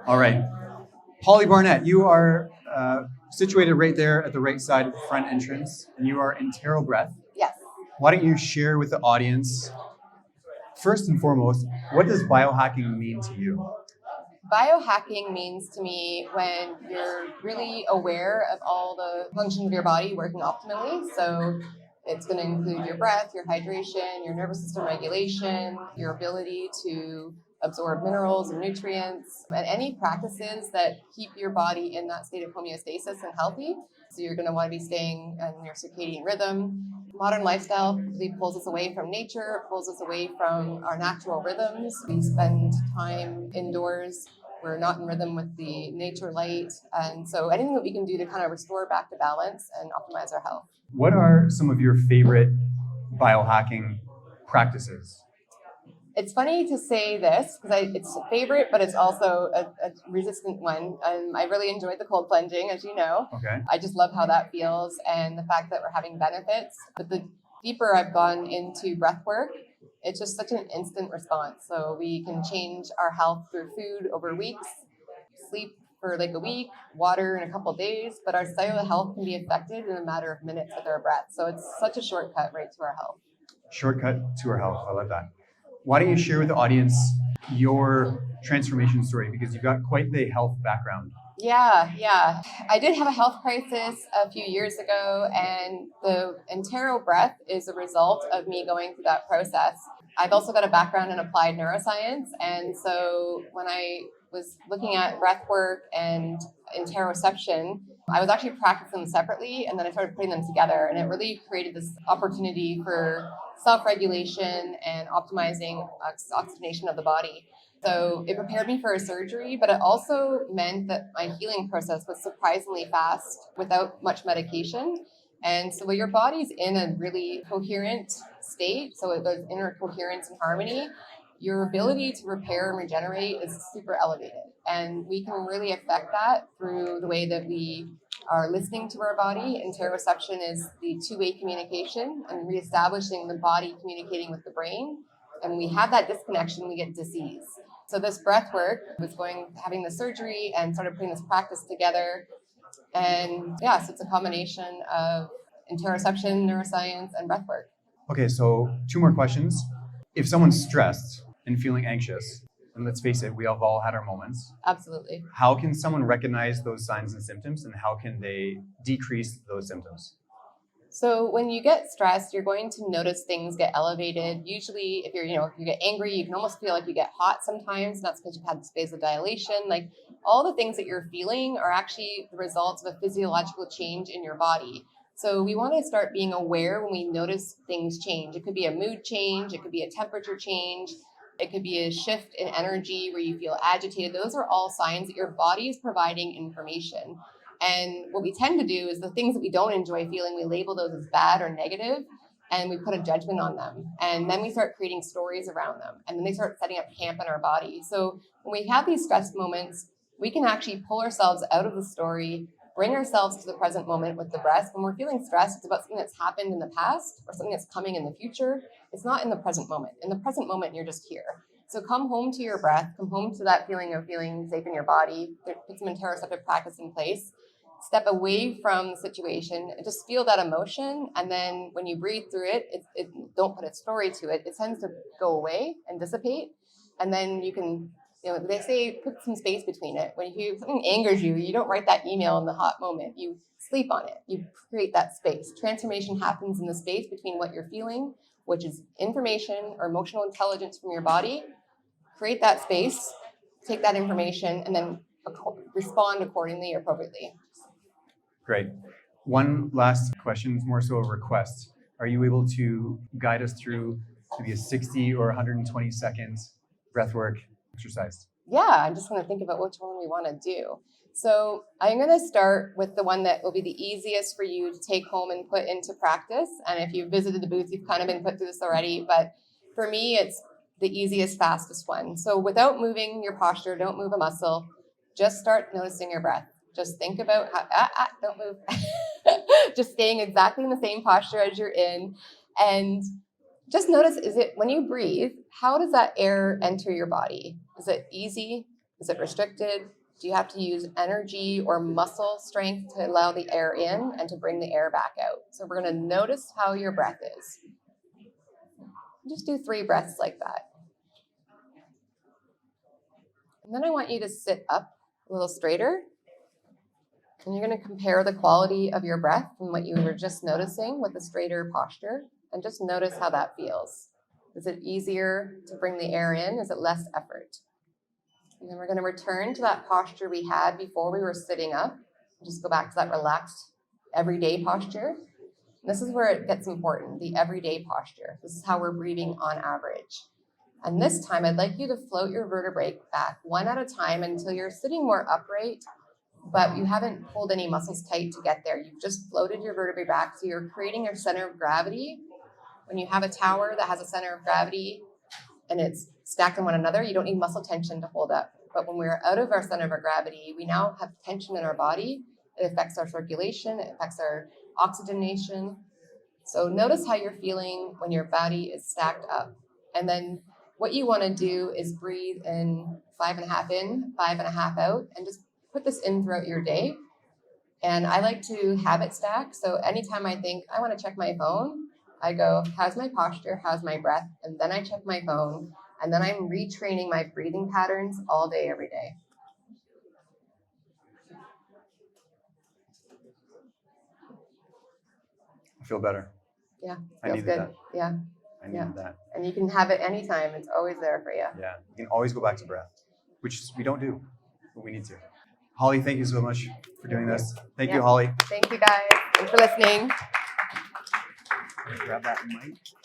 All right. Holly Barnett, you are situated right there at the right side of the front entrance, and you are in Tarot Breath. Yes. Why don't you share with the audience, first and foremost, what does biohacking mean to you? Biohacking means to me when you're really aware of all the functions of your body working optimally. So it's going to include your breath, your hydration, your nervous system regulation, your ability to absorb minerals and nutrients, and any practices that keep your body in that state of homeostasis and healthy. So you're going to want to be staying in your circadian rhythm. Modern lifestyle really pulls us away from nature, pulls us away from our natural rhythms. We spend time indoors. We're not in rhythm with the nature light. And so anything that we can do to kind of restore back to balance and optimize our health. What are some of your favorite biohacking practices? It's funny to say this because it's a favorite, but it's also a resistant one. I really enjoyed the cold plunging, as you know. Okay. I just love how that feels and the fact that we're having benefits. But the deeper I've gone into breathwork, it's just such an instant response. So we can change our health through food over weeks, sleep for like a week, water in a couple of days, but our cellular health can be affected in a matter of minutes with our breath. So it's such a shortcut right to our health. Shortcut to our health. I love that. Why don't you share with the audience your transformation story? Because you've got quite the health background. Yeah. I did have a health crisis a few years ago, and the Entero breath is a result of me going through that process. I've also got a background in applied neuroscience, and so when I was looking at breath work and interoception, I was actually practicing them separately, and then I started putting them together, and it really created this opportunity for self-regulation and optimizing oxygenation of the body. So it prepared me for a surgery, but it also meant that my healing process was surprisingly fast without much medication. And so when your body's in a really coherent state, so there's inner coherence and harmony, your ability to repair and regenerate is super elevated. And we can really affect that through the way that we are listening to our body. Interoception is the two-way communication and reestablishing the body communicating with the brain. And when we have that disconnection, we get disease. So this breath work was having the surgery and started putting this practice together. And yeah, so it's a combination of interoception, neuroscience, and breath work. Okay, so 2 more questions. If someone's stressed and feeling anxious, and let's face it, we have all had our moments. Absolutely. How can someone recognize those signs and symptoms, and how can they decrease those symptoms? So when you get stressed, you're going to notice things get elevated. Usually if if you get angry, you can almost feel like you get hot sometimes. And that's because you've had this vasodilation. Like all the things that you're feeling are actually the results of a physiological change in your body. So we want to start being aware when we notice things change. It could be a mood change. It could be a temperature change. It could be a shift in energy where you feel agitated. Those are all signs that your body is providing information. And what we tend to do is the things that we don't enjoy feeling, we label those as bad or negative, and we put a judgment on them. And then we start creating stories around them. And then they start setting up camp in our body. So when we have these stress moments, we can actually pull ourselves out of the story, bring ourselves to the present moment with the breath. When we're feeling stressed, it's about something that's happened in the past or something that's coming in the future. It's not in the present moment. In the present moment, you're just here. So come home to your breath, come home to that feeling of feeling safe in your body, put some interoceptive practice in place, step away from the situation, and just feel that emotion. And then when you breathe through it, don't put a story to it. It tends to go away and dissipate. And then you can, they say put some space between it. When something angers you, you don't write that email in the hot moment. You sleep on it. You create that space. Transformation happens in the space between what you're feeling, which is information or emotional intelligence from your body. Create that space, take that information, and then respond accordingly or appropriately. Great. One last question, more so a request. Are you able to guide us through maybe a 60 or 120 seconds breathwork exercise? Yeah, I'm just going to think about which one we want to do. So I'm going to start with the one that will be the easiest for you to take home and put into practice. And if you've visited the booth, you've kind of been put through this already. But for me, it's the easiest, fastest one. So without moving your posture, don't move a muscle, just start noticing your breath. Just think about how, don't move. Just staying exactly in the same posture as you're in. And just notice, when you breathe, how does that air enter your body? Is it easy? Is it restricted? Do you have to use energy or muscle strength to allow the air in and to bring the air back out? So we're going to notice how your breath is. Just do 3 breaths like that. And then I want you to sit up a little straighter. And you're going to compare the quality of your breath from what you were just noticing with a straighter posture. And just notice how that feels. Is it easier to bring the air in? Is it less effort? And then we're going to return to that posture we had before we were sitting up. Just go back to that relaxed everyday posture. And this is where it gets important, the everyday posture. This is how we're breathing on average. And this time, I'd like you to float your vertebrae back one at a time until you're sitting more upright, but you haven't pulled any muscles tight to get there. You've just floated your vertebrae back, so you're creating your center of gravity. When you have a tower that has a center of gravity and it's stacked on one another, you don't need muscle tension to hold up. But when we're out of our center of gravity, we now have tension in our body. It affects our circulation, it affects our oxygenation. So notice how you're feeling when your body is stacked up. And then what you want to do is breathe in 5.5 in, 5.5 out, and just put this in throughout your day. And I like to habit stack. So anytime I think I want to check my phone, I go, how's my posture? How's my breath? And then I check my phone. And then I'm retraining my breathing patterns all day, every day. I feel better. Yeah, I feels needed good. that. Yeah, I needed that. and you can have it anytime. It's always there for you. Yeah. You can always go back to breath, which we don't do, but we need to. Holly, thank you so much for doing this. Thank you, Holly. Thank you, guys. Thanks for listening. Grab that mic.